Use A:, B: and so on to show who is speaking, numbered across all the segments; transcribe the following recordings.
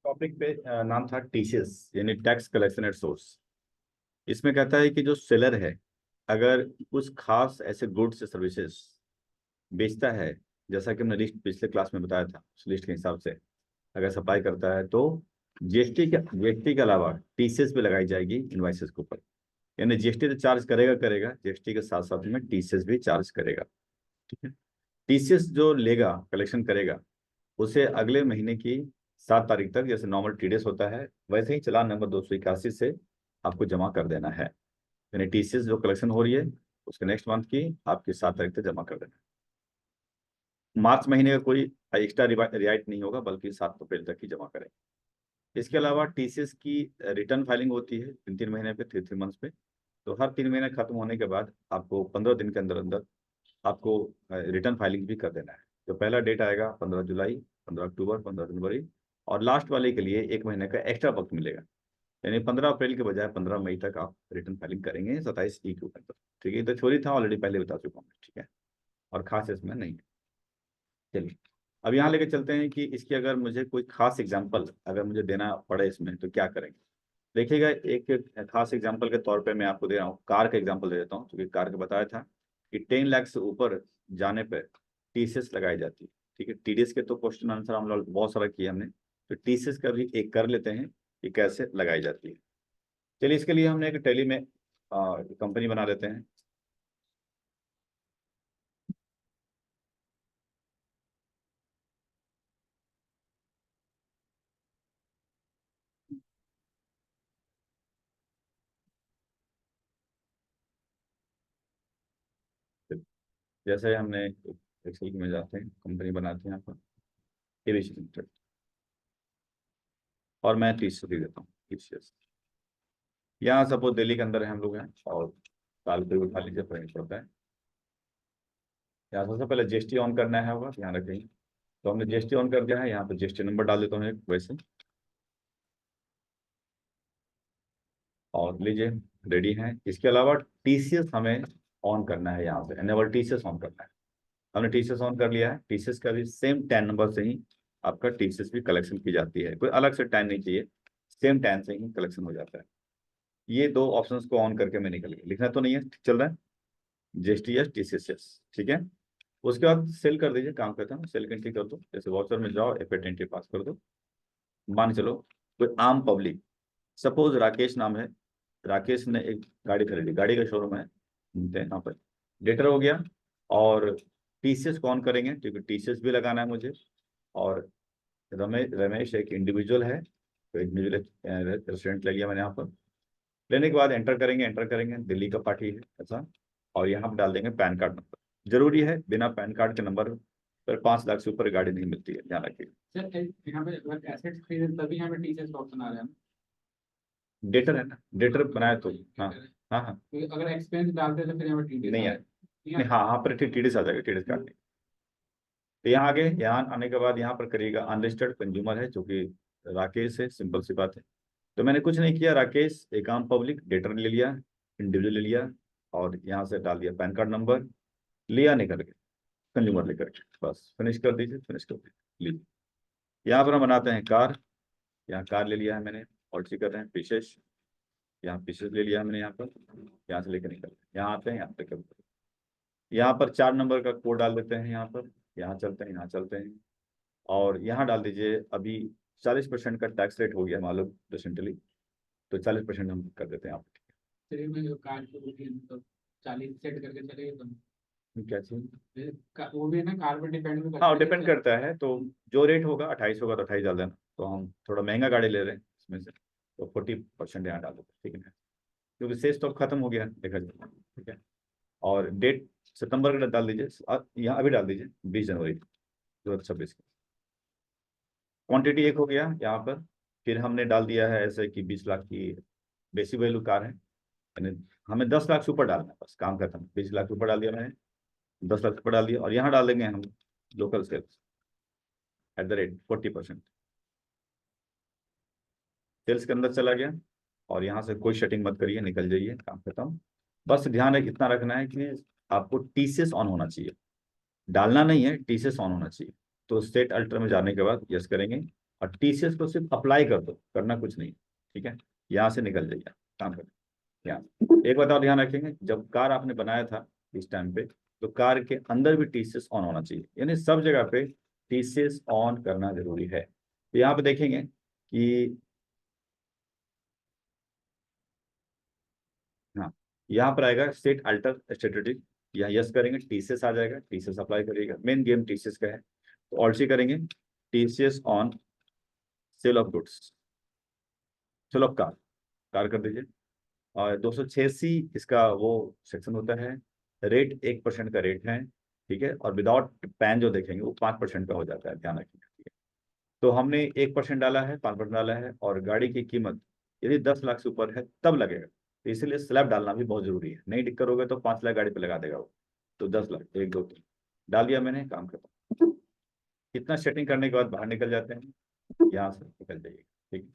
A: Topic पे नाम था टीसीएस यानी टैक्स कलेक्शन एट सोर्स। इसमें कहता है कि जो सेलर है अगर कुछ खास ऐसे गुड्स या सर्विसेज बेचता है, जैसा कि हमने लिस्ट पिछले क्लास में बताया था, उस लिस्ट के हिसाब से अगर सप्लाई करता है तो जीएसटी के अलावा टीसीएस भी लगाई जाएगी इनवाइसेस के ऊपर। यानी जीएसटी तो चार्ज करेगा करेगा, जीएसटी के साथ साथ में टीसीएस भी चार्ज करेगा। ठीक है। टीसीएस जो लेगा, कलेक्शन करेगा, उसे अगले महीने की 7 तारीख तक, जैसे नॉर्मल टीडीएस होता है वैसे ही चालान नंबर 281 से आपको जमा कर देना है। यानी टीसीएस जो कलेक्शन हो रही है उसके नेक्स्ट मंथ की आपकी 7 तारीख तक जमा कर देना है। मार्च महीने का कोई एक्स्ट्रा रियायत नहीं होगा, बल्कि 7 अप्रैल तक ही जमा करें। इसके अलावा टीसीएस की रिटर्न फाइलिंग होती है 3 3 महीने पे, 3 3 मंथ्स पे। तो हर 3 महीने खत्म होने के बाद आपको 15 दिन के अंदर अंदर आपको रिटर्न फाइलिंग भी कर देना है। तो पहला डेट आएगा 15 जुलाई, 15 अक्टूबर, 15 जनवरी, और लास्ट वाले के लिए 1 महीने का एक्स्ट्रा वक्त मिलेगा। यानी 15 अप्रैल के बजाय 15 मई तक आप रिटर्न फाइलिंग करेंगे 27 ई के ऊपर। ठीक है, तो थ्योरी था, ऑलरेडी पहले बता चुका हूँ। ठीक है, और खास इसमें नहीं है। चलिए अब यहाँ लेके चलते हैं कि इसकी अगर मुझे कोई खास एग्जाम्पल अगर मुझे देना पड़े इसमें तो क्या करेंगे। देखिएगा, एक खास एग्जाम्पल के तौर पे मैं आपको दे रहा हूँ, कार का एग्जाम्पल दे देता हूँ, क्योंकि कार का बताया था कि 10 लाख से ऊपर जाने पर टीसीएस लगाई जाती है। ठीक है, टीडीएस के तो क्वेश्चन आंसर हम लोग बहुत सारा किया हमने, तो टीसीएस का भी एक कर लेते हैं कि कैसे लगाई जाती है। चलिए, इसके लिए हमने एक टैली में कंपनी बना लेते हैं। जैसे हमने एक्सेल में जाते हैं, कंपनी बनाते हैं यहाँ पर टीवीएस लिमिटेड, और मैं टीसीएस दे देता हूँ टीसीएस। यहाँ सपोज दिल्ली के अंदर है, हम लोग हैं, और साल पे उठा लीजिए, फर्क पड़ता है। यहाँ सबसे पहले जीएसटी ऑन करना है, होगा ध्यान रखेंगे। तो हमने जीएसटी ऑन कर दिया है, यहाँ पे जीएसटी नंबर डाल देता हूँ एक वैसे, और लीजिए रेडी है। इसके अलावा टीसीएस हमें ऑन करना है, यहाँ पे एनेबल टीसीएस ऑन करना है। हमने टीसीएस ऑन कर लिया है। टीसीएस का भी सेम टैन नंबर से ही आपका टीसीएस भी कलेक्शन की जाती है, कोई अलग से टैन नहीं चाहिए, सेम टैन से ही कलेक्शन हो जाता है। ये दो ऑप्शंस को ऑन करके मैं निकल गया, लिखना तो नहीं है, चल रहा है, जीएसटी एस टीसीएस एस। ठीक है, उसके बाद सेल कर दीजिए, काम करता है, सेल एंट्री कर दो। जैसे वाउचर में जाओ, एफ एंट्री पास कर दो। मान चलो कोई आम पब्लिक, सपोज राकेश नाम है, राकेश ने एक गाड़ी खरीदी, गाड़ी का शोरूम है, घूमते हैं यहाँ पर, डेटर हो गया। और टीसीएस कौन करेंगे, क्योंकि टीसीएस भी लगाना है मुझे। और रमेश एक इंडिविजुअल है, तो इंडिविजुअल रेस्टोरेंट ले लिया मैंने यहाँ पर। लेने के बाद एंटर करेंगे, दिल्ली का पार्टी है ऐसा, और यहाँ पर डाल देंगे पैन कार्ड नंबर। जरूरी है, बिना पैन कार्ड के नंबर पर 5 लाख से ऊपर गाड़ी नहीं मिलती है, ध्यान रखिए।
B: सर यहाँ पे अगर एसेट्स खरीदे तभी यहाँ पे टीसीएस का ऑप्शन आ रहा है ना।
A: डेटर है ना, डेटर बनाया तो। हाँ हाँ हाँ,
B: तो अगर एक्सपेंस डालते हैं तो फिर यहाँ पे टीडीएस
A: नहीं
B: आ
A: है,
B: रहा
A: नहीं,
B: है।
A: हाँ हाँ, पर टीडीएस आ जाएगा, टीडीएस काटने। तो यहाँ आगे, यहाँ आने के बाद यहाँ पर करिएगा अनलिस्टेड कंज्यूमर है, जो कि राकेश है, सिंपल सी बात है। तो मैंने कुछ नहीं किया, राकेश एक आम पब्लिक, डेटर ले लिया, इंडिविजुअल ले लिया, और यहाँ से डाल दिया पैन कार्ड नंबर, लिया निकल के कंज्यूमर लेकर के, बस फिनिश कर दीजिए, फिनिश कर दीजिए। लीजिए, यहाँ पर हम बनाते हैं कार। यहाँ कार ले लिया है मैंने, और सी कर रहे हैं पीसेस, यहाँ पीसेस ले लिया है मैंने यहाँ पर, यहाँ से लेकर निकल यहाँ आते हैं, यहाँ पे कर, यहाँ पर 4 नंबर का कोड डाल देते हैं, यहाँ पर, यहाँ चलते हैं, यहाँ चलते हैं, और यहाँ डाल दीजिए। अभी 40% का टैक्स रेट हो गया मालूम रिसेंटली, तो 40% हम कर देते हैं आप।
B: चलिए मैं कार्ड को मतलब 40 सेट करके चलेगा तो
A: क्या चीज,
B: वो भी है ना, कार पे डिपेंड भी
A: हाँ
B: करता
A: डिपेंड
B: है।
A: करता है। तो जो रेट होगा 28 होगा तो 28 डाल देना। तो हम थोड़ा महंगा गाड़ी ले रहे हैं इसमें से, तो 40% यहाँ डाल देते हैं। ठीक है, क्योंकि सेस तो अब खत्म हो गया है, देखा जाए। ठीक है, और डेट सितंबर का डाल दीजिए, यहाँ अभी डाल दीजिए 20 जनवरी 2026 की। क्वांटिटी एक हो गया यहाँ पर। फिर हमने डाल दिया है ऐसे कि 20 लाख की बेसिक वैल्यू कार है, यानी हमें 10 लाख से ऊपर डालना है, बस काम खत्म। 20 लाख से ऊपर डाल दिया मैंने, 10 लाख से ऊपर डाल दिया, और यहाँ डाल देंगे हम लोकल सेल्स @40%। सेल्स के अंदर चला गया, और यहाँ से कोई सेटिंग मत करिए, निकल जाइए, काम खत्म। बस ध्यान है, इतना रखना है कि आपको टीसीएस ऑन होना चाहिए, डालना नहीं है, टीसीएस ऑन होना चाहिए। तो सेट अल्टर में जाने के बाद यस करेंगे, और टीसीएस को सिर्फ अप्लाई कर दो, करना कुछ नहीं, ठीक है। यहाँ से निकल जाइए, काम करें। यहाँ एक बात और ध्यान रखेंगे, जब कार आपने बनाया था इस टाइम पे, तो कार के अंदर भी टीसीएस ऑन होना चाहिए, यानी सब जगह पे टीसीएस ऑन करना जरूरी है। तो यहाँ पे देखेंगे कि हाँ, यहाँ पर आएगा सेट अल्टर स्ट्रेटेजी, यहाँ यस करेंगे, टीसीएस आ जाएगा, टीसीएस अप्लाई करिएगा, मेन गेम टीसीएस का है। तो ऑल्ट सी करेंगे, TCS on sale of goods, sale of car, car कर दीजिए। और 286 इसका वो सेक्शन होता है, रेट 1% का रेट है, ठीक है। और विदाउट पैन जो देखेंगे वो 5% का हो जाता है, ध्यान रखिएगा, ठीक है। तो हमने 1% डाला है, 5% डाला है, और गाड़ी की कीमत यदि 10 लाख से ऊपर है तब लगेगा, तो इसीलिए स्लैब डालना भी बहुत जरूरी है, नहीं टिक करोगे तो 5 लाख गाड़ी पे लगा देगा वो। तो 10 लाख, 1 2 3 डाल दिया मैंने, काम खत्म। इतना सेटिंग करने के बाद बाहर निकल जाते हैं, यहाँ से निकल जाइए, ठीक है।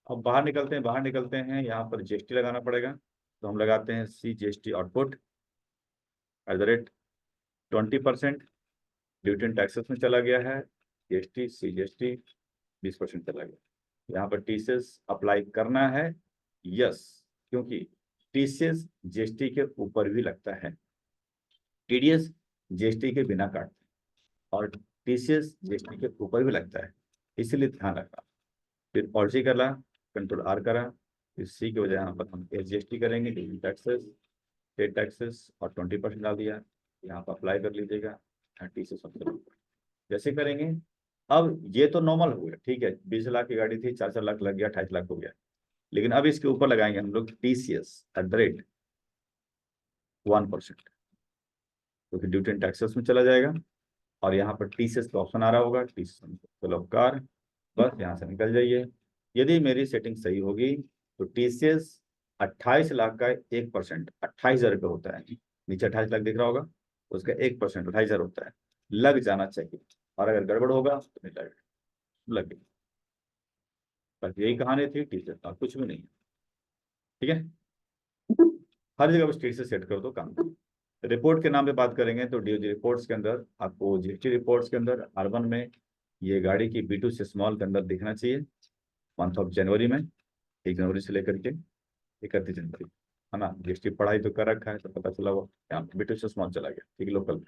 A: अब बाहर निकलते हैं, बाहर निकलते हैं, यहाँ पर जीएसटी लगाना पड़ेगा, तो हम लगाते हैं C GST output @20%, duty and taxes में चला गया है, जीएसटी सी जीएसटी 20% चला गया। यहाँ पर टीसीएस अप्लाई करना है, यस, क्योंकि टीसीएस जीएसटी के ऊपर भी लगता है, टीडीएस जीएसटी के बिना काटते हैं, और टीसीएस जीएसटी के ऊपर भी लगता है, इसीलिए ध्यान रखना। फिर पॉलिसी करा, कंट्रोल आर करा, फिर सी की वजह यहाँ पर हम एसजीएसटी करेंगे, टैक्सेस, स्टेट टैक्सेस, और 20% डाल दिया, यहाँ पर अप्लाई कर लीजिएगा, 30 से 70। जैसे करेंगे, अब ये तो नॉर्मल हो गया, ठीक है, 20 लाख की गाड़ी थी, 4 4 लाख लग गया, 28 लाख हो गया। लेकिन अब इसके ऊपर लगाएंगे हम लोग टीसीएस @1%, क्योंकि ड्यूटी एंड टैक्सेस में चला जाएगा, और यहाँ पर टीसीएस का ऑप्शन आ रहा होगा, टीसीएस कार, बस यहाँ से निकल जाइए। यदि मेरी सेटिंग सही होगी तो टीसीएस 28 लाख का 1%, 28,000 रुपये होता है, नीचे 28 लाख दिख रहा होगा, उसका 1% 28,000 होता है, लग जाना चाहिए। और अगर गड़बड़ होगा तो नहीं लगेगा, लगे। बस यही कहानी थी टीसीएस का, कुछ भी नहीं है, ठीक है। हर जगह बस टीसीएस सेट कर दो, काम। रिपोर्ट के नाम पे बात करेंगे तो डीओजी रिपोर्ट्स के अंदर आपको, जीएसटी रिपोर्ट्स के अंदर R1 में ये गाड़ी की B2 से स्मॉल के अंदर दिखना चाहिए, मंथ ऑफ जनवरी में, 1 जनवरी से लेकर के 31 जनवरी, है ना। जीएसटी पढ़ाई तो कर रखा है, तो पता चला वो यहाँ B2 से स्मॉल चला गया, ठीक, लोकल।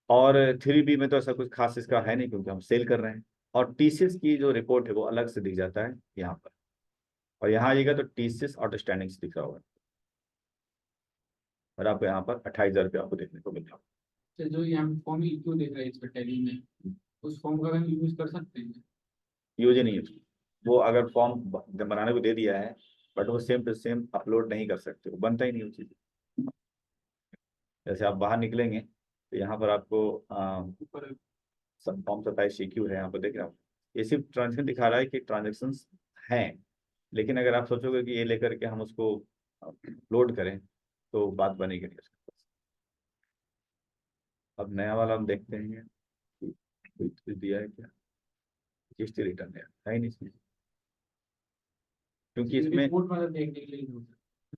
A: और 3B में तो ऐसा कुछ खास इसका है नहीं, क्योंकि हम सेल कर रहे हैं। और टीसीएस की जो रिपोर्ट है वो अलग से दिख जाता है यहाँ पर, और यहाँ आइएगा तो टीसीएस आउटस्टैंडिंग दिख रहा होगा, और आपको यहाँ पर 28,000 रुपये आपको देखने को मिल रहा
B: तो जो यहाँ फॉर्म क्यों देख रहा है इस पर टैली में, उस फॉर्म का हम यूज कर सकते हैं?
A: है। यूज नहीं है, वो अगर फॉर्म बनाने को दे दिया है, बट वो सेम टू सेम अपलोड नहीं कर सकते, वो बनता ही नहीं वो चीज़। जैसे आप बाहर निकलेंगे तो यहाँ पर आपको
B: ऊपर
A: फॉर्म 27 CQ है, यहाँ पर देख रहे हो, ये सिर्फ ट्रांजेक्शन दिखा रहा है कि ट्रांजेक्शन हैं, लेकिन अगर आप सोचोगे कि ये लेकर के हम उसको अपलोड करें तो बात बनेगी नहीं उसके पास। अब नया वाला हम देखते हैं कि कुछ दिया है क्या, जीएसटी रिटर्न है ही नहीं इसमें, क्योंकि इसमें
B: रिपोर्ट मतलब देखने के लिए use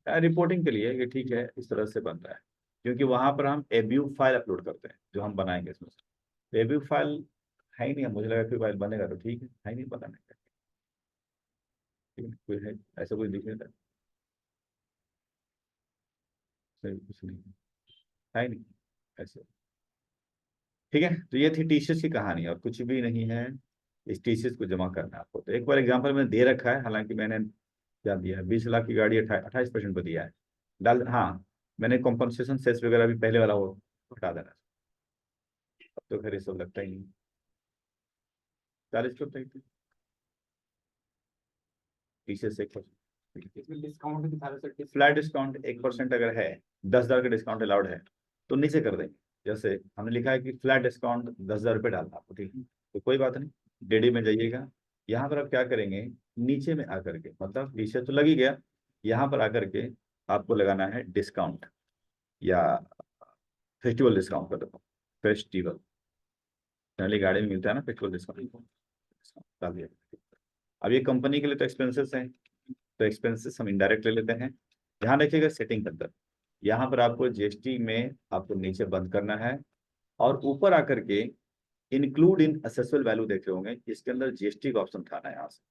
B: है।
A: रिपोर्टिंग के लिए ये ठीक है, इस तरह से बन रहा है, क्योंकि वहां पर हम एबीयू फाइल अपलोड करते हैं जो हम बनाएंगे इसमें से। एबीयू फाइल है ही नहीं, मुझे लगा कि फाइल बनेगा तो ठीक है ही नहीं, बनाने का, ठीक है, कोई है ऐसा कोई दिख नहीं रहा, सही कुछ नहीं है ही नहीं ऐसे, ठीक है। तो ये थी टीसीएस की कहानी, और कुछ भी नहीं है, इस टीसीएस को जमा करना है आपको। तो एक बार एग्जांपल मैंने दे रखा है, हालांकि मैंने क्या दिया है, 20 लाख की गाड़ी 28% पर दिया है, डाल, हाँ, मैंने कॉम्पनसेशन सेस वगैरह भी पहले वाला वो हटा देना, अब तो खैर ये सब लगता ही नहीं, 40 क्यों तक टीसीएस 1%,
B: इसमें डिस्काउंट दिखा रहा है
A: फ्लैट डिस्काउंट 1% अगर है, 10,000 का डिस्काउंट अलाउड है तो नीचे कर देंगे। जैसे हमने लिखा है कि फ्लैट डिस्काउंट 10,000 रुपये डालना आपको, ठीक है, तो कोई बात नहीं, डेडी में जाइएगा, यहाँ पर आप क्या करेंगे, नीचे में आकर के, मतलब नीचे तो लग ही गया, यहाँ पर आकर के आपको लगाना है डिस्काउंट, या फेस्टिवल डिस्काउंट कर देता हूँ, फेस्टिवल, पहले गाड़ी में मिलता है ना फेस्टिवल डिस्काउंट, डाल दिया। अब ये कंपनी के लिए तो एक्सपेंसेस हैं, तो एक्सपेंसेस हम इनडायरेक्ट ले लेते हैं। ध्यान रखिएगा सेटिंग के अंदर, यहाँ पर आपको जीएसटी में आपको नीचे बंद करना है, और ऊपर आकर के इंक्लूड इन असेसेबल वैल्यू देखे होंगे, इसके अंदर जीएसटी का ऑप्शन उठाना है यहाँ से।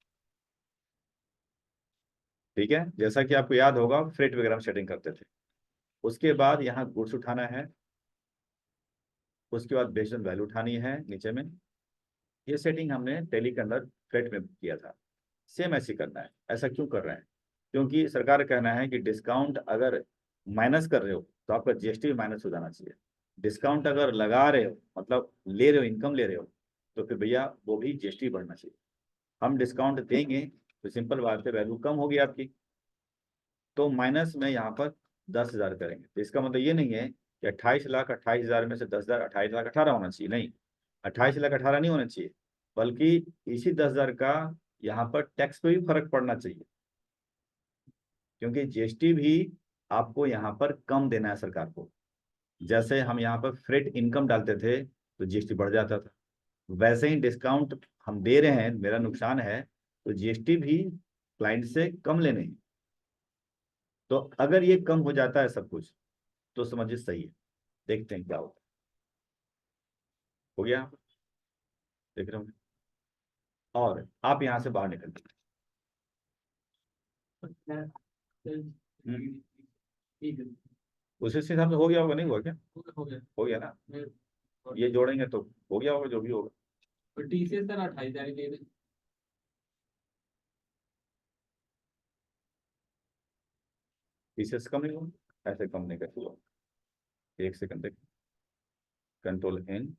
A: ठीक है, जैसा कि आपको याद होगा फ्रेट वगैरह में सेटिंग करते थे। उसके बाद यहाँ गुड्स उठाना है, उसके बाद बेस्ड ऑन वैल्यू उठानी है नीचे में। ये सेटिंग हमने टैली के अंदर फ्रेट में किया था, सेम ऐसे करना है। ऐसा क्यों कर रहे हैं? क्योंकि सरकार का कहना है कि डिस्काउंट अगर माइनस कर रहे हो तो आपका जीएसटी माइनस हो जाना चाहिए। डिस्काउंट अगर लगा रहे हो, मतलब ले रहे हो, इनकम ले रहे हो, तो फिर भैया वो भी जीएसटी बढ़ना चाहिए। हम डिस्काउंट देंगे तो सिंपल बात है, वैल्यू कम होगी आपकी, तो माइनस में यहाँ पर 10,000 करेंगे। तो इसका मतलब ये नहीं है कि 28,28,000 में से 10,000 28,18,000 होना चाहिए, नहीं, 28,18,000 नहीं होना चाहिए, बल्कि इसी 10,000 का यहाँ पर टैक्स पे भी फर्क पड़ना चाहिए, क्योंकि जीएसटी भी आपको यहाँ पर कम देना है सरकार को। जैसे हम यहाँ पर फ्रेट इनकम डालते थे तो जीएसटी बढ़ जाता था, वैसे ही डिस्काउंट हम दे रहे हैं, मेरा नुकसान है, तो जीएसटी भी क्लाइंट से कम लेने हैं। तो अगर ये कम हो जाता है सब कुछ तो समझिए सही है। देखते हैं क्या होता है। हो गया, देख रहे होंगे। और आप यहाँ से बाहर निकल गए।
B: ठीक है।
A: उसी हिसाब से हो गया होगा, नहीं हुआ क्या?
B: हो गया।
A: हो गया ना, ये जोड़ेंगे तो हो गया होगा जो भी होगा।
B: और टीसीएस सर 28,000 ले रहे।
A: पीसेस कम नहीं होगा, ऐसे कम नहीं करते हो। एक सेकंड देख, कंट्रोल एन,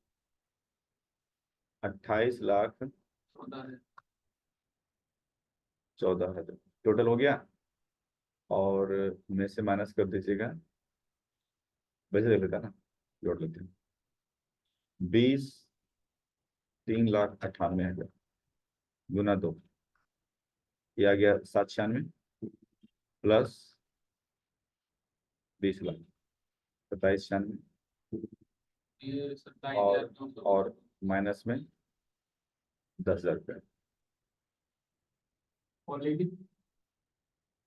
A: 28,14,000 टोटल हो गया। और में से माइनस कर दीजिएगा, वैसे देख लेता ना, जोड़ लेते हैं। 20,03,98,000 गुना 2, ये आ गया 796 प्लस 20,00,000 2796,
B: ये
A: और
B: 27,900
A: और माइनस में 10,000 रुपये।
B: ऑलरेडी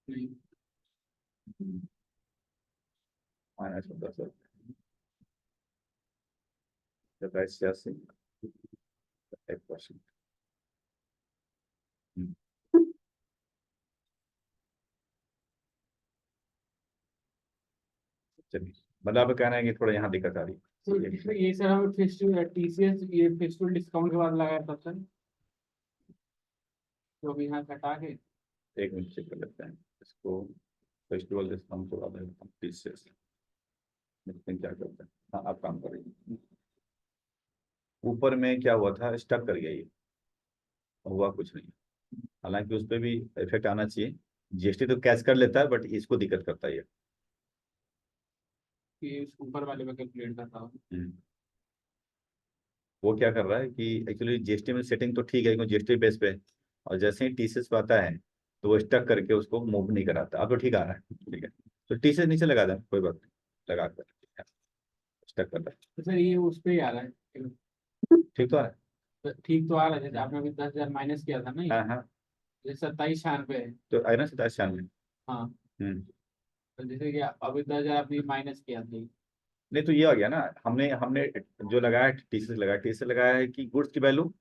B: नहीं।
A: माइनस में 10,000, 27,86, 1%। चलिए, मतलब कहना है कि थोड़ा यहाँ दिक्कत आ रही है।
B: तो ये सर हम फेस्टिवल टीसीएस ये फेस्टिवल डिस्काउंट के बाद लगाया था सर, तो अभी यहाँ घटा के।
A: एक मिनट चेक कर लेते हैं इसको। फेस्टिवल डिस्काउंट के बाद देखते हैं क्या करते हैं। हाँ, आप काम करिए। ऊपर में क्या हुआ था, स्टक कर गया ये, हुआ कुछ नहीं। हालांकि उस पर भी इफेक्ट आना चाहिए। जीएसटी तो कैच कर लेता है, बट इसको दिक्कत करता है ये।
B: कि ऊपर वाले में कैलकुलेट करता हूँ।
A: वो क्या कर रहा है कि एक्चुअली जीएसटी में सेटिंग तो ठीक है, क्योंकि जीएसटी बेस पे है, और जैसे ही टीसीएस पे आता है तो वो स्टक करके उसको मूव नहीं कराता। अब तो ठीक आ रहा है, ठीक है, तो टीसीएस नीचे लगा दें, कोई बात नहीं, लगा कर स्टक कर रहा
B: तो सर ये उस पे ही आ रहा है।
A: है, ठीक तो आ रहा है।
B: तो ठीक तो आ रहा है, जैसे आपने अभी 10,000 माइनस किया था ना, ये
A: हाँ हाँ,
B: जैसे 27,96 है।
A: तो आए ना 27,96।
B: हाँ,
A: हम्म।
B: तो जैसे कि अभी 10,000 आपने माइनस किया था।
A: नहीं तो ये आ गया ना, हमने हमने जो लगाया टीसीएस लगाया है कि गुड्स की वैल्यू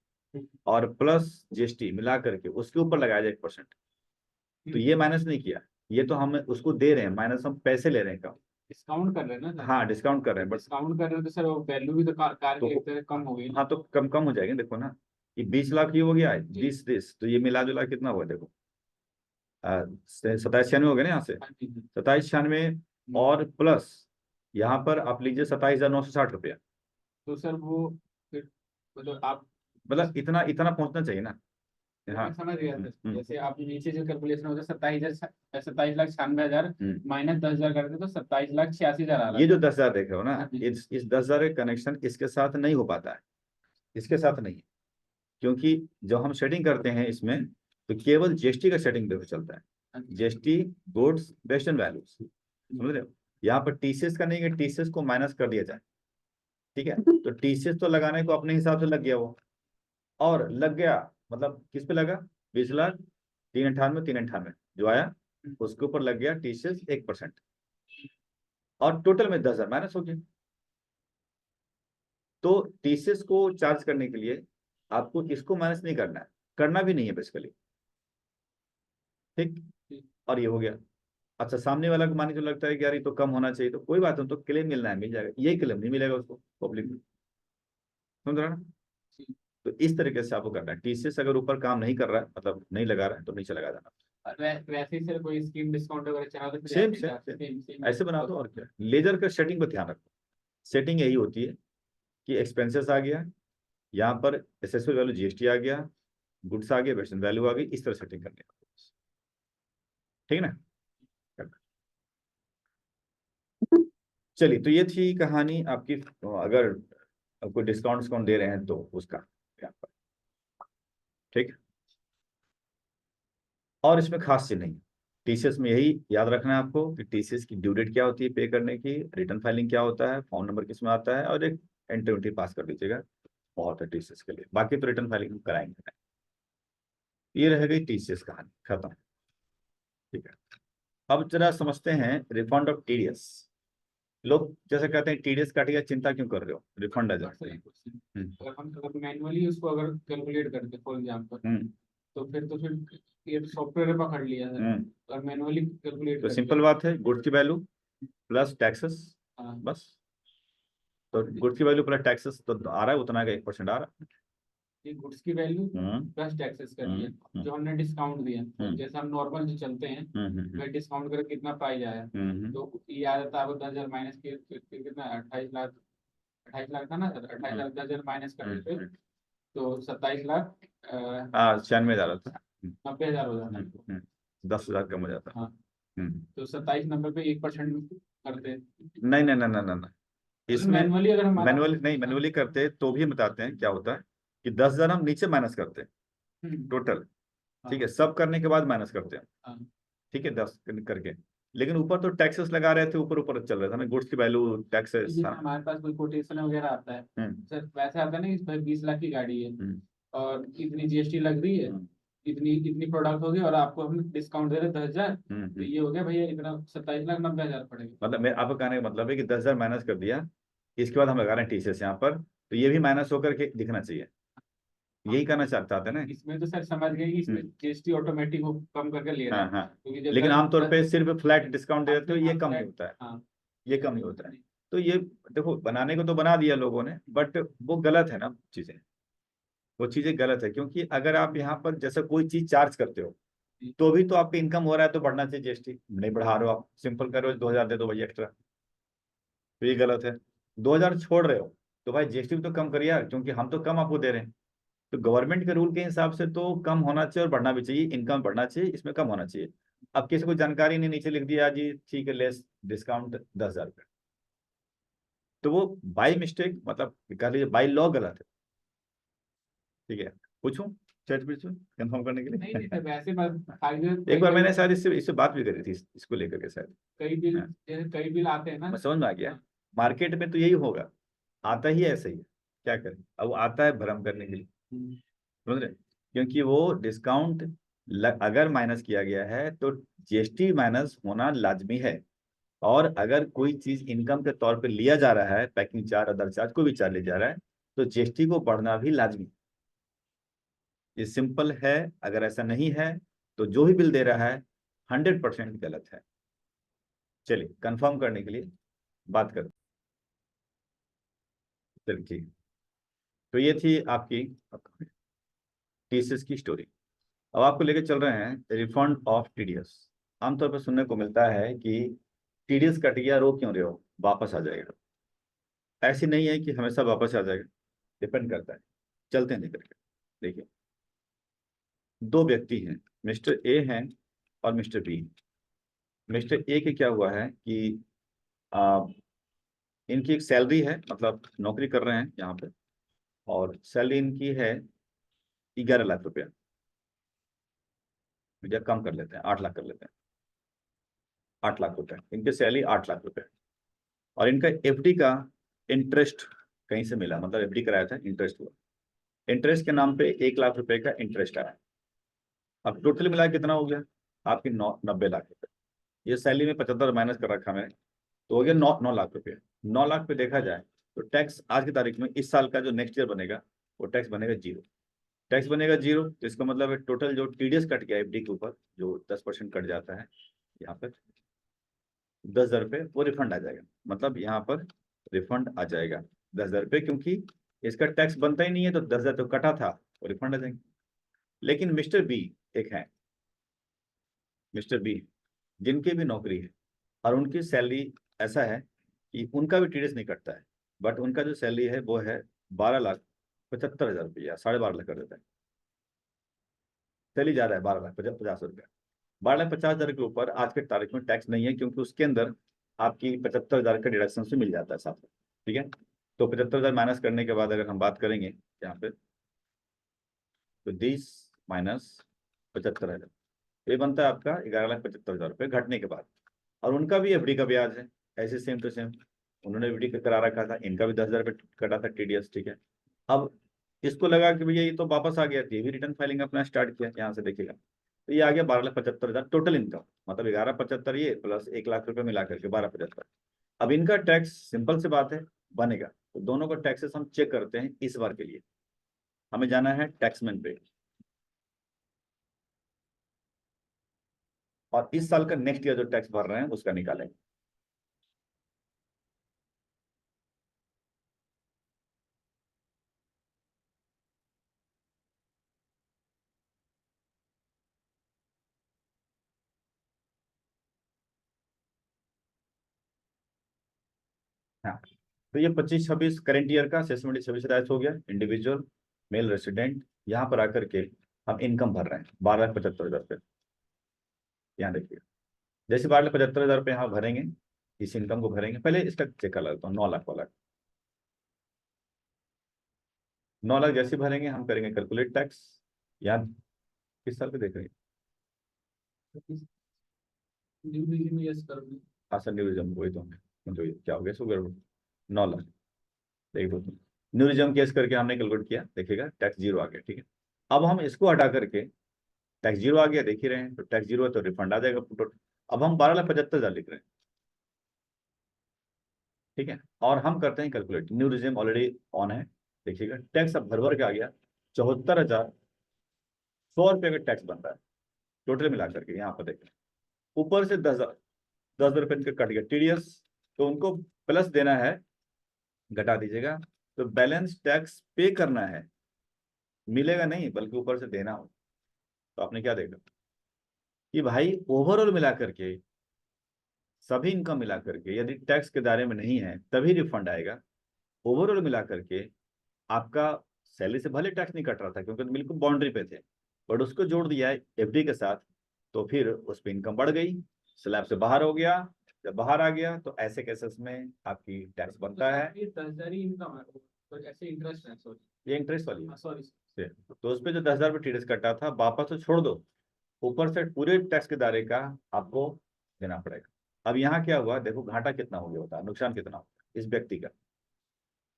A: और प्लस जीएसटी मिला करके उसके ऊपर लगाया जाए 1%। तो ये माइनस नहीं किया, ये तो हम उसको दे रहे हैं माइनस, हम पैसे ले रहे हैं कम।
B: डिस्काउंट कर रहे हैं ना सर।
A: हाँ, डिस्काउंट कर रहे हैं, बट
B: डिस्काउंट कर रहे हैं तो सर वो वैल्यू भी तो कार
A: तो
B: के एक तरह कम हो गई ना।
A: हाँ, तो कम कम हो जाएगा, देखो ना, ये 20,00,000 ये हो गया है,
B: जी।
A: 20 तो ये मिला जुला कितना हुआ देखो, 27,96 हो गया ना यहाँ से,
B: हाँ जी जी।
A: 27,96 और प्लस यहाँ पर आप लीजिए 27,960 रुपया।
B: तो सर वो फिर मतलब आप
A: मतलब इतना इतना पहुंचना चाहिए ना।
B: वो
A: हाँ।
B: मैं समझ गया सर,
A: हम्म।
B: जैसे आप नीचे जो कैलकुलेशन होता है 27,96,000
A: हम्म।
B: माइनस 10,000 करते तो 27,86,000 आ रहा
A: ये जो
B: था।
A: 10,000 देख रहे हो ना,
B: हाँ जी।
A: इस 10,000 का कनेक्शन इसके साथ नहीं हो पाता है, इसके साथ नहीं है, क्योंकि जब हम सेटिंग करते हैं इसमें तो केवल जीएसटी का सेटिंग देखो चलता है।
B: हाँ जी।
A: GST, goods, best and values, समझ रहे हो? यहाँ पर टीसीएस का नहीं है, टीसीएस को माइनस कर दिया जाए, ठीक है, तो टीसीएस तो लगाने को अपने हिसाब से लग गया वो, और लग गया मतलब किस पे लगा, 20,00,000, 398, 398 जो आया उसके ऊपर लग गया टीसीएस 1%, और टोटल में 10,000 माइनस हो गया। तो टीसीएस को चार्ज करने के लिए आपको इसको माइनस नहीं करना है, करना भी नहीं है बेसिकली, ठीक। और ये हो गया। अच्छा, सामने वाला को मान के लगता है कि यार ये तो कम होना चाहिए, तो कोई बात नहीं, तो क्लेम मिलना है, मिल जाएगा, यही क्लेम नहीं मिलेगा उसको पब्लिक में, समझ रहा ना। तो इस तरीके से आपको करना है। टीसीएस अगर ऊपर काम नहीं कर रहा है, मतलब नहीं लगा रहा है, तो नीचे लगा देना।
B: वैसे ही सर कोई स्कीम डिस्काउंट वगैरह चला तो फिर
A: सेम
B: ऐसे
A: सेम सेम
B: सेम
A: ऐसे बना दो, और क्या। लेजर का सेटिंग पर ध्यान रखो। सेटिंग यही होती है कि एक्सपेंसेस आ गया, यहाँ पर एसेसरी वैल्यू जीएसटी आ गया, गुड्स आ गया, वेस्टर्न वैल्यू आ गई, इस तरह सेटिंग करनी है, ठीक है ना। चलिए, तो ये थी कहानी आपकी। अगर आपको डिस्काउंट दे रहे हैं तो उसका यहाँ पर, ठीक है। और इसमें खास चीज नहीं, टीसीएस में यही याद रखना है आपको कि टीसीएस की ड्यू डेट क्या होती है पे करने की, रिटर्न फाइलिंग क्या होता है, फोन नंबर किस में आता है, और एक एंट्री पास कर दीजिएगा, बहुत है टीसीएस के लिए। बाकी तो रिटर्न फाइलिंग हम कराएंगे। ये रह गई टीसीएस कहानी, खत्म, ठीक है। अब जरा समझते हैं रिफंड ऑफ टीडीएस। लोग जैसे कहते हैं टीडीएस काट गया, चिंता क्यों कर रहे हो, रिफंड आ जाता है।
B: अगर हम अगर मैनुअली उसको अगर कैलकुलेट करते फॉर एग्जाम्पल, तो फिर ये तो सॉफ्टवेयर पकड़ लिया है, और मैनुअली कैलकुलेट
A: तो
B: करते
A: सिंपल बात है, गुड्स की वैल्यू प्लस टैक्सेस,
B: हाँ,
A: बस। तो गुड्स की वैल्यू प्लस टैक्सेस तो आ रहा है उतना का 1% आ रहा
B: ये गुड्स की वैल्यू
A: है।
B: प्लस टैक्सेस कर दिया, जो हमने डिस्काउंट दिया, तो जैसे हम नॉर्मल जो चलते हैं मैं डिस्काउंट करके कितना प्राइस आया, तो ये आ जाता है आपको 10,000 माइनस के कितना 28 लाख, 28 लाख था ना सर, 28 लाख 10,000 माइनस कर देते तो 27 लाख
A: हाँ, 96,000 था।
B: 90,000 हो जाता।
A: 10,000 कम हो जाता।
B: हाँ, तो 27 नंबर पे 1% करते हैं।
A: नहीं नहीं नहीं नहीं नहीं, इसमें
B: मैनुअली अगर हमारा
A: मैनुअली नहीं, मैनुअली करते तो भी हम बताते हैं क्या होता है कि 10,000 हम नीचे माइनस करते हैं टोटल, ठीक है, सब करने के बाद माइनस करते हैं, ठीक है, 10 करके। लेकिन ऊपर तो टैक्सेस लगा रहे थे, ऊपर ऊपर चल रहा था ना, गुड्स की वैल्यू टैक्सेस।
B: हमारे पास कोई कोटेशन वगैरह आता है सर, वैसे आता है ना कि भाई 20 लाख की गाड़ी है और इतनी जीएसटी लग रही है, इतनी इतनी प्रोडक्ट होगी और आपको हम डिस्काउंट दे रहे 10,000, तो ये हो गया भैया इतना 27,90,000 पड़ेगा।
A: मतलब मैं आपको कहने का मतलब है कि 10,000 माइनस कर दिया, इसके बाद हम लगा रहे हैं टीसीएस यहाँ पर, तो ये भी माइनस होकर के दिखना चाहिए, यही कहना चाहते हैं ना।
B: इसमें तो सर समझ गए कि इसमें जीएसटी ऑटोमेटिक वो कम करके ले रहा
A: हाँ
B: है,
A: हाँ,
B: क्योंकि जब
A: लेकिन आमतौर पे सिर्फ फ्लैट डिस्काउंट दे देते हो, ये
B: हाँ,
A: कम नहीं होता है,
B: हाँ,
A: ये कम नहीं होता है। तो ये देखो, बनाने को तो बना दिया लोगों ने, बट वो गलत है ना चीजें, वो चीजें गलत है, क्योंकि अगर आप यहाँ पर जैसे कोई चीज चार्ज करते हो तो भी तो आपका इनकम हो रहा है, तो बढ़ना चाहिए जीएसटी, नहीं बढ़ा रहे हो आप, सिंपल कर रहे हो 2,000 दे दो भाई एक्स्ट्रा, तो ये गलत है। 2,000 छोड़ रहे हो तो भाई जीएसटी भी तो कम करिए यार, क्योंकि हम तो कम आपको दे रहे हैं। तो गवर्नमेंट के रूल के हिसाब से तो कम होना चाहिए और बढ़ना भी चाहिए, इनकम बढ़ना चाहिए, इसमें कम होना चाहिए। अब किसी को जानकारी नहीं, नीचे लिख दिया जी ठीक है लेस डिस्काउंट 10,000 रुपये, तो वो बाई मिस्टेक, मतलब कह लीजिए बाई लॉ गलत है, ठीक है। पूछूं चर्च पूछूं कंफर्म करने के
B: नहीं नहीं
A: लिए।
B: सर, वैसे बात
A: एक बार मैंने शायद इससे इससे बात भी करी थी, इसको लेकर के शायद।
B: कई बिल,
A: हाँ,
B: जैसे कई बिल आते हैं ना।
A: मैं समझ में आ गया, मार्केट में तो यही होगा, आता ही ऐसे ही है, क्या करें, अब वो आता है भ्रम करने के लिए, समझ रहे, क्योंकि वो डिस्काउंट अगर माइनस किया गया है तो जीएसटी माइनस होना लाजमी है। और अगर कोई चीज इनकम के तौर पे लिया जा रहा है, पैकिंग चार्ज, अदर चार्ज, कोई भी चार्ज लिया जा रहा है, तो जीएसटी को बढ़ना भी लाजमी है। ये सिंपल है। अगर ऐसा नहीं है तो जो भी बिल दे रहा है 100% गलत है। चलिए, कंफर्म करने के लिए बात करते हैं। चलिए ठीक है। तो ये थी आपकी टीसीएस की स्टोरी। अब आपको लेके चल रहे हैं रिफंड ऑफ टीडीएस। आमतौर पर सुनने को मिलता है कि टीडीएस कट गया, रो क्यों रहे हो, वापस आ जाएगा। ऐसी नहीं है कि हमेशा वापस आ जाएगा, डिपेंड करता है। चलते हैं लेकर के, देखिए। दो व्यक्ति हैं, मिस्टर ए हैं और मिस्टर बी। मिस्टर ए के क्या हुआ है कि आ, इनकी एक सैलरी है, मतलब नौकरी कर रहे हैं यहाँ पे, और सैलरी इनकी है 11 लाख रुपया, या कम कर लेते हैं 8 लाख कर लेते हैं। 8 लाख रुपए इनकी सैलरी, 8 लाख रुपए। और इनका एफडी का इंटरेस्ट कहीं से मिला, मतलब एफडी कराया था, इंटरेस्ट हुआ, इंटरेस्ट के नाम पे 1 लाख रुपए का इंटरेस्ट आया। अब टोटल मिला कितना हो गया आपकी 90 लाख रुपए। ये सैलरी में 75 माइनस कर रखा मैंने, तो हो गया 9 लाख रुपये। 9 लाख पे देखा जाए तो टैक्स आज की तारीख में इस साल का जो नेक्स्ट ईयर बनेगा वो टैक्स बनेगा 0। टैक्स बनेगा 0, तो इसका मतलब है टोटल जो टीडीएस कट गया एफडी के ऊपर, जो 10% कट जाता है यहाँ पर 10,000 रुपये, वो रिफंड आ जाएगा। मतलब यहाँ पर रिफंड आ जाएगा 10,000 रुपये, क्योंकि इसका टैक्स बनता ही नहीं है, तो 10,000 तो कटा था, वो रिफंड आ जाएंगे। लेकिन मिस्टर बी एक है, मिस्टर बी जिनकी भी नौकरी है और उनकी सैलरी ऐसा है कि उनका भी टीडीएस नहीं कटता है, बट उनका जो सैलरी है वो है 12,75,000 रुपया, 12.5 लाख कर देता है। सैलरी ज्यादा है, 12,50,000 रुपया। 12,50,000 के ऊपर आज के तारीख में टैक्स नहीं है, क्योंकि उसके अंदर आपकी 75,000 का डिडक्शन से मिल जाता है साथ में। ठीक है, तो 75,000 माइनस करने के बाद अगर हम बात करेंगे यहाँ पे, तो 20 माइनस 75,000, ये बनता है आपका 11,75,000 रुपये घटने के बाद। और उनका भी एफडी का ब्याज है, ऐसे सेम टू सेम, उन्होंने एफडी करा रखा था, इनका भी 10,000 रुपये कटा था टीडीएस। ठीक है, अब इसको लगा कि भैया ये तो वापस आ गया, ये भी रिटर्न फाइलिंग अपना स्टार्ट किया, यहाँ से देखिएगा तो ये आ गया 12,75,000 टोटल इनकम, मतलब 11,75,000 ये प्लस 1,00,000 रुपये मिला करके 12,75,000। अब इनका टैक्स सिंपल सी बात है बनेगा, तो दोनों का टैक्सेस हम चेक करते हैं इस बार के लिए। हमें जाना है टैक्समैन पे, और इस साल का नेक्स्ट ईयर जो टैक्स भर रहे हैं उसका निकालेंगे। हाँ, तो ये 25-26 करेंट ईयर का असेसमेंट 26 हो गया, इंडिविजुअल मेल रेसिडेंट। यहाँ पर आकर के हम इनकम भर रहे हैं 12,75,000 रुपये। यहाँ देखिए, जैसे 12,75,000 रुपये यहाँ भरेंगे, इस इनकम को भरेंगे। पहले इसका चेक कर लेता हूँ 9 लाख वाला। 9 लाख जैसे भरेंगे हम करेंगे कैलकुलेट टैक्स। यहाँ किस साल पे देख रहे हैं? हाँ सर, न्यूरिज्म वही तो क्या हो गया सुगर 9 लाख। देख दो, न्यूरिज्म केस करके हमने कैलकुलेट किया, देखिएगा टैक्स 0 आ गया। ठीक है, अब हम इसको हटा करके, टैक्स 0 आ गया देख ही रहे हैं, तो टैक्स 0 है तो रिफंड आ जाएगा टोटल। अब हम 12,75,000 लिख रहे हैं। ठीक है, और हम करते हैं calculate, new resume already on है। देखिएगा टैक्स अब भर भर के आ गया, 74,100 रुपये का टैक्स बन रहा है टोटल मिला करके। यहाँ पर देखें ऊपर से 10,000 रुपये इनका कट गया टीडीएस, तो उनको प्लस देना है, घटा दीजिएगा, तो बैलेंस टैक्स पे करना है, मिलेगा नहीं बल्कि ऊपर से देना हो। तो आपने क्या देखा कि भाई ओवरऑल मिला करके, सभी इनकम मिला करके, यदि टैक्स के दायरे में नहीं है तभी रिफंड आएगा। ओवरऑल मिला करके आपका सैलरी से भले टैक्स नहीं कट रहा था क्योंकि तो बिल्कुल बाउंड्री पे थे, बट उसको जोड़ दिया है एफडी के साथ, तो फिर उस पर इनकम बढ़ गई, स्लैब से बाहर हो गया। जब बाहर आ गया तो ऐसे केसेस में आपकी टैक्स बनता है।
B: ये 10,000 इनकम है, तो ऐसे इंटरेस्ट है, सॉरी
A: ये इंटरेस्ट वाली
B: सॉरी
A: है, तो उस पर जो 10,000 रुपये टीडीएस कटा था वापस तो छोड़ दो, ऊपर से पूरे टैक्स के दायरे का आपको देना पड़ेगा। अब यहाँ क्या हुआ देखो, घाटा कितना हो गया होता, नुकसान कितना होता इस व्यक्ति का।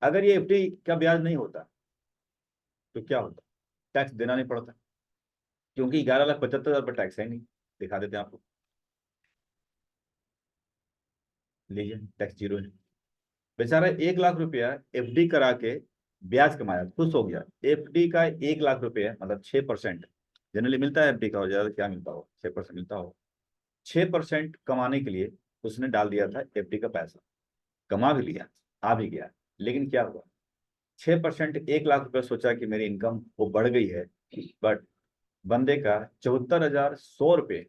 A: अगर ये एफडी का ब्याज नहीं होता तो क्या होता, टैक्स देना नहीं पड़ता, क्योंकि 11,75,000 रुपये टैक्स है नहीं। दिखा देते हैं आपको, लीजिए टैक्स 0 है। बेचारा 1,00,000 रुपया एफडी करा के ब्याज कमाया, खुश हो गया। एफडी का 1,00,000 रुपया मतलब 6%, जनरली मिलता है एफडी का, और ज्यादा क्या मिलता हो, 6% मिलता हो। 6% कमाने के लिए उसने डाल दिया था एफडी का पैसा, कमा भी लिया, आ भी गया। लेकिन क्या हुआ, 6% 1,00,000 रुपया, सोचा कि मेरी इनकम वो बढ़ गई है, बट बंदे का 74,100 रुपये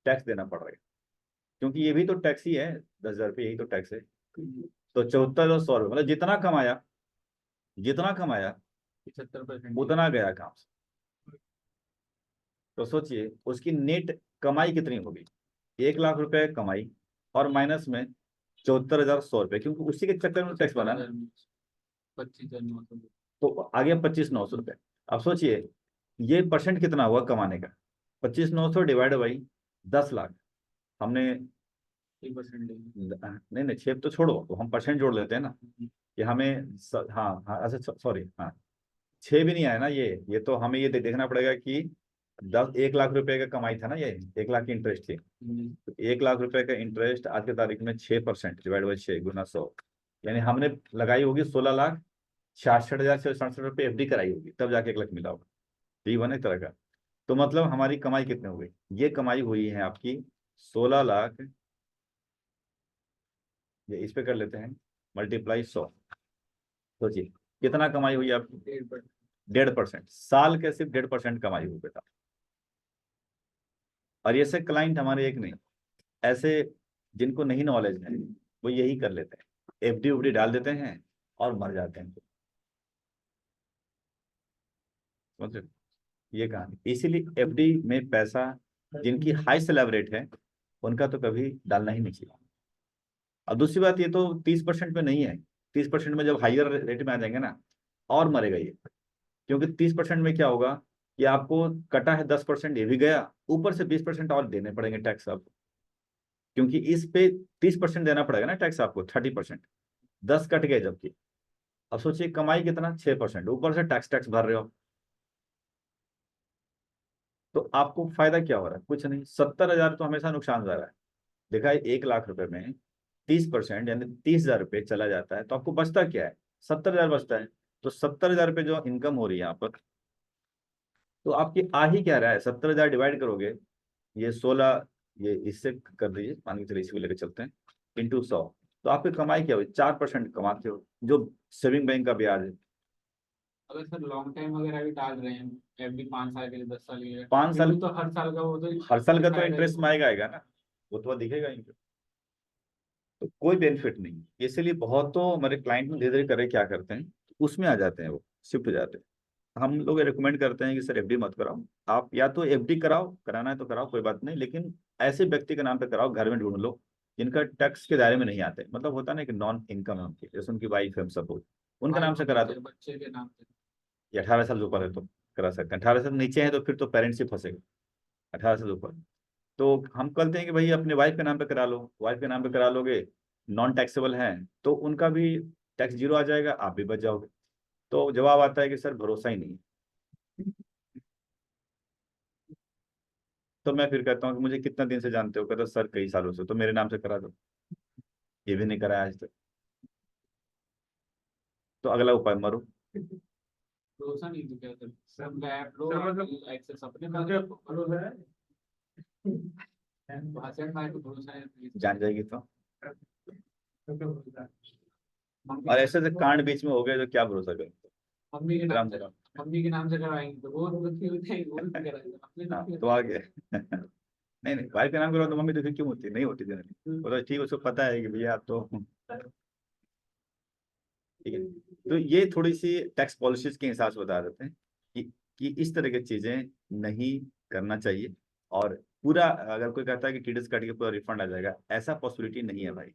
A: टैक्स देना पड़ रहा है, क्योंकि ये भी तो टैक्स ही है, 10,000 रुपये यही तो टैक्स है। तो 74,100 रुपये मतलब जितना कमाया, जितना कमाया
B: 75%
A: उतना गया काम से। तो सोचिए उसकी नेट कमाई कितनी होगी, 1,00,000 रुपए कमाई और माइनस में 74,100 रुपये, क्योंकि उसी के चक्कर में टैक्स बना ना।
B: 25,900।
A: तो आ गया 25,900 रुपये। अब सोचिए ये परसेंट कितना हुआ कमाने का, 25,900 डिवाइड बाई 10,00,000। हमने
B: 3%
A: नहीं नहीं, 6 तो छोड़ो, तो हम परसेंट जोड़ लेते हैं ना कि हमें हाँ हाँ अच्छा सॉरी, हाँ 6 भी नहीं आया ना, ये तो हमें ये देखना पड़ेगा कि 1,00,000 रुपए का कमाई था ना, ये 1,00,000 की इंटरेस्ट थी। तो 1,00,000 रुपए का इंटरेस्ट आज की तारीख में 6% डिवाइड बाई 6 गुना 100, यानी हमने लगाई होगी 16,66,000 से 67 रुपये FD कराई होगी, तब जाके 1 लाख मिला होगा। यही बना एक तरह का। तो मतलब हमारी कमाई कितनी हो गई? ये कमाई हुई है आपकी 16 लाख, ये इस पे कर लेते हैं मल्टीप्लाई 100। सोचिए कितना कमाई हुई आपकी? 1.5%। साल के सिर्फ 1.5% कमाई हुई बेटा। और ये से क्लाइंट हमारे एक नहीं, ऐसे जिनको नहीं नॉलेज है वो यही कर लेते हैं, FD उफडी डाल देते हैं और मर जाते हैं। समझ, ये कहानी। इसीलिए FD में पैसा जिनकी हाई स्लैब रेट है उनका तो कभी डालना ही नहीं चाहिए। और दूसरी बात, ये तो 30% में नहीं है। 30% में जब हाइयर रेट में आ जाएंगे ना, और मरेगा ये। क्योंकि 30% में क्या होगा कि आपको कटा है 10%, ये भी गया, ऊपर से 20% और देने पड़ेंगे टैक्स आपको। क्योंकि इस पे 30% देना पड़ेगा ना टैक्स आपको, 30%। 10 कट गए जबकि। अब सोचिए कमाई कितना, 6%, ऊपर से टैक्स टैक्स भर रहे हो। तो आपको फायदा क्या हो रहा है? कुछ नहीं। 70,000 तो हमेशा नुकसान जा रहा है। देखा है, 1 लाख रुपए में 30% यानी 30,000 रुपये चला जाता है तो आपको बचता क्या है? 70,000 बचता है। तो 70,000 रुपये जो इनकम हो रही है यहाँ पर, तो आपकी आ ही क्या रहा है? 70,000 डिवाइड करोगे, ये 16, ये इससे कर दीजिए, मान के चलिए इसी को लेकर चलते हैं, इंटू 100। तो आपकी कमाई क्या हुई? 4% कमाते हो, जो सेविंग बैंक का ब्याज है।
B: अगर सर लॉन्ग टाइम वगैरह भी डाल रहे हैं, FD 5 साल के लिए, 10 साल के लिए,
A: 5 साल,
B: फिर भी तो हर साल का वो तो
A: हर साल का तो
B: दिखाएगा ही।
A: इंटरेस्ट में आएगा ना, वो तो दिखेगा ही। तो कोई बेनिफिट नहीं है। इसीलिए बहुत तो हमारे क्लाइंट में धीरे धीरे करे क्या करते हैं, उसमें आ जाते हैं, वो शिफ्ट हो जाते हैं। हम लोग रिकमेंड करते हैं कि सर FD मत कराओ, आप या तो FD कराओ, कराना है तो कराओ कोई बात नहीं, लेकिन ऐसे व्यक्ति के नाम पे कराओ, घर में ढूंढ लो जिनका टैक्स के दायरे में नहीं आते। मतलब होता है ना कि नॉन इनकम है उनकी, जैसे उनकी वाइफ है सपोज, उनके
B: भाई
A: नाम से करा दो।
B: बच्चे के नाम पे।
A: या 18 साल से ऊपर है तो करा सकते हैं, 18 से नीचे है तो फिर तो पेरेंट्स ही फंसेगा। 18 से ऊपर तो हम कहते हैं कि भाई अपने वाइफ के नाम पे करा लो। वाइफ के नाम पे करा लोगे, नॉन टैक्सेबल है, तो उनका भी टैक्स जीरो आ जाएगा, आप भी बच जाओगे। तो जवाब आता है कि सर भरोसा ही नहीं है। तो मैं फिर कहता हूँ कि मुझे कितना दिन से जानते हो? कहता सर कई सालों से। तो मेरे नाम से करा दो। ये भी नहीं कराया आज तक। तो अगला उपाय मरो।
B: भरोसा नहीं तो क्या सर, सब ऐप लो, एक्सेस अपने पास भरोसा है, भाषण में तो भरोसा है।
A: जान जाएगी तो।
B: मम्मी
A: और ऐसे ऐसे कांड बीच में हो गए तो क्या भरोसा करें?
B: मम्मी के नाम
A: राम
B: से,
A: राम।
B: मम्मी के नाम से करवाएंगे तो वो दुखी होते हैं, वो दुखी कराएंगे, अपने
A: हाँ
B: दुखी
A: तो
B: होते
A: आगे नहीं नहीं, वाइफ के नाम करो तो मम्मी तो फिर क्यों होती? नहीं होती जनरली। वो तो ठीक, उसको पता है कि भैया आप तो ठीक है। तो ये थोड़ी सी टैक्स पॉलिसीज के हिसाब से बता देते हैं कि इस तरह की चीजें नहीं करना चाहिए। और पूरा अगर कोई कहता है कि TDS काट के पूरा रिफंड आ जाएगा, ऐसा पॉसिबिलिटी नहीं है भाई।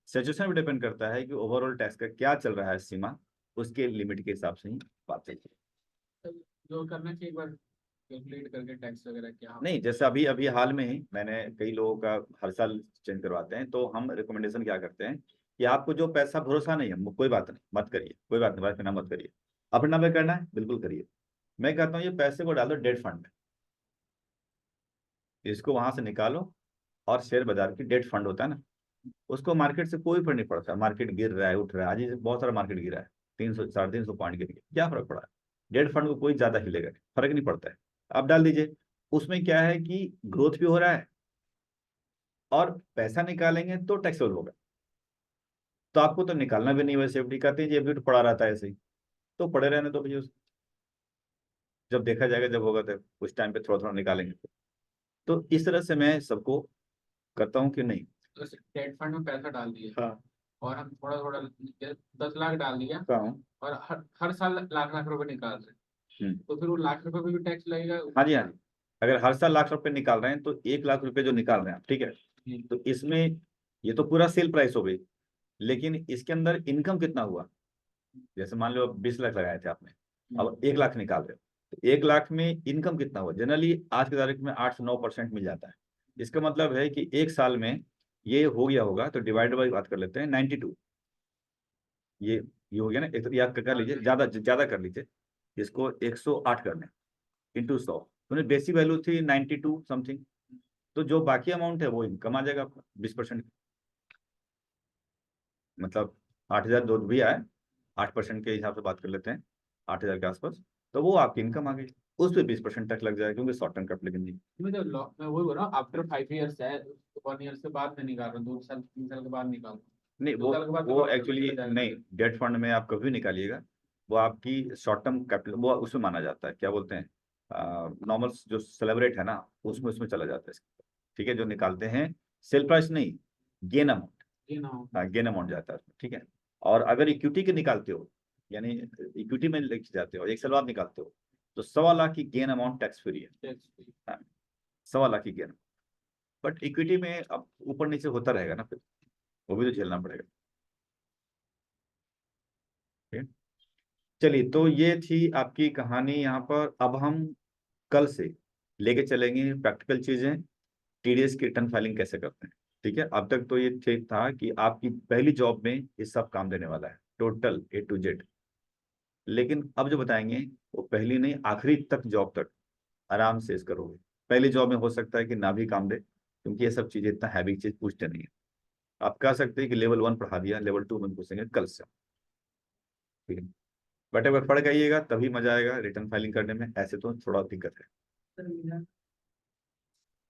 A: सिचुएशन पे डिपेंड करता है कि ओवरऑल टैक्स का क्या चल रहा है सीमा, उसके लिमिट के हिसाब से ही बात चलती है।
B: हैं। जो करना चाहिए एक बार कैलकुलेट करके टैक्स वगैरह क्या।
A: नहीं, जैसे अभी अभी हाल में ही मैंने कई लोगों का हर साल चेंज करवाते हैं, तो हम रिकमेंडेशन क्या करते हैं कि आपको जो पैसा भरोसा नहीं है कोई बात नहीं, मत करिए, कोई बात नहीं, भाई नाम मत करिए। अपने नाम पे करना है बिल्कुल करिए। मैं कहता हूँ ये पैसे को डालो डेट फंड में, इसको वहां से निकालो। और शेयर बाजार की डेट फंड होता है ना, उसको मार्केट से कोई फर्क नहीं पड़ता। मार्केट गिर रहा है उठ रहा है, आज ही बहुत सारा मार्केट गिरा है, 300 350 पॉइंट गिर गया, क्या फर्क पड़ा है? डेट फंड को कोई ज्यादा हिलेगा नहीं, फर्क नहीं पड़ता है। आप डाल दीजिए। उसमें क्या है कि ग्रोथ भी हो रहा है, और पैसा निकालेंगे तो टैक्सेबल होगा। तो आपको तो निकालना भी नहीं, वैसे FD कहते हैं, FD तो पड़ा रहता है ऐसे ही। तो पड़े रहने तो भैया, जब देखा जाएगा जब होगा तो उस टाइम पे थोड़ा थोड़ा निकालेंगे। तो इस तरह से मैं सबको करता हूँ कि नहीं।
B: तो डेट फंड में पैसा डाल दिया,
A: हाँ।
B: और हम थोड़ा थोड़ा 10 लाख डाल दिया,
A: हाँ।
B: और हर साल लाख लाख रुपए निकाल रहे हैं, तो फिर वो लाख रुपए पे भी टैक्स लगेगा।
A: हाँ जी हाँ जी। अगर हर साल लाख रुपए निकाल रहे हैं तो 1 लाख रुपए जो निकाल रहे हैं आप, ठीक है, तो इसमें ये तो पूरा सेल प्राइस हो गई, लेकिन इसके अंदर इनकम कितना हुआ? जैसे मान लो 20 लाख लगाए थे आपने, अब 1 लाख निकाल रहे हो, तो 1 लाख में इनकम कितना हुआ? जनरली आज की तारीख में 8 से 9% मिल जाता है। इसका मतलब है कि एक साल में ये हो गया होगा, तो डिवाइड बाई बात कर लेते हैं 92। ये हो गया ना, एक तो याद कर लीजिए, ज्यादा ज्यादा कर लीजिए, इसको 108 करने इंटू 100, तो बेसिक वैल्यू थी 92 समथिंग। तो जो बाकी अमाउंट है वो इनकम आ जाएगा आपका 20%। मतलब 8,000 दो भी आए, 8% के हिसाब से बात कर लेते हैं, 8,000 के आसपास, तो वो आपकी इनकम आ गई, उस पर 20% टैक्स लग जाएगा क्योंकि शॉर्ट टर्म कैपिटल गेन नहीं।
B: मैं वही बोल रहा हूँ, आफ्टर 5 ईयर्स है, 1 ईयर से बाद में निकाल रहा हूँ, 2 साल 3 साल के बाद निकाल रहा हूँ।
A: नहीं,
B: 2 साल के बाद तो
A: वो
B: लॉस में
A: एक्चुअली
B: चले जाएगा।
A: नहीं, डेट फंड में आप कभी निकालिएगा, वो आपकी शॉर्ट टर्म कैपिटल वो उसमें माना जाता है, क्या बोलते हैं, नॉर्मल जो सेलिब्रेट है ना, उसमें उसमें चला जाता है इसका। ठीक है, जो निकालते हैं सेल प्राइस नहीं, गेन अमाउंट,
B: ये ना हो।
A: हाँ गेन अमाउंट जाता है उसमें, ठीक है। और अगर इक्विटी के निकालते हो, यानी इक्विटी में लेके जाते हो, 1 साल बाद निकालते हो, तो 1.25 लाख की गेन अमाउंट टैक्स फ्री है।
B: Tax-free।
A: हाँ, 1.25 लाख की गेन। बट इक्विटी में अब ऊपर नीचे होता रहेगा ना, फिर वो भी तो झेलना पड़ेगा। ठीक है? चलिए, तो ये थी आपकी कहानी यहाँ पर। अब हम कल से लेके चलेंगे प्रैक्टिकल चीजें, टीडीएस की रिटर्न फाइलिंग कैसे करते हैं। ठीक है, अब तक तो ये ठीक था कि आपकी पहली जॉब में ये सब काम देने वाला है, टोटल A to Z। लेकिन अब जो बताएंगे वो पहली नहीं, आखिरी तक जॉब तक आराम से इस करोगे। पहली जॉब में हो सकता है कि ना भी काम दे, क्योंकि ये सब चीजें इतना हैवी चीज पूछते नहीं है। आप कह सकते हैं कि लेवल 1 पढ़ा दिया, लेवल 2 में पूछेंगे कल से। ठीक है, बट अगर पढ़ के आइएगा तभी मजा आएगा रिटर्न फाइलिंग करने में, ऐसे तो थोड़ा दिक्कत है।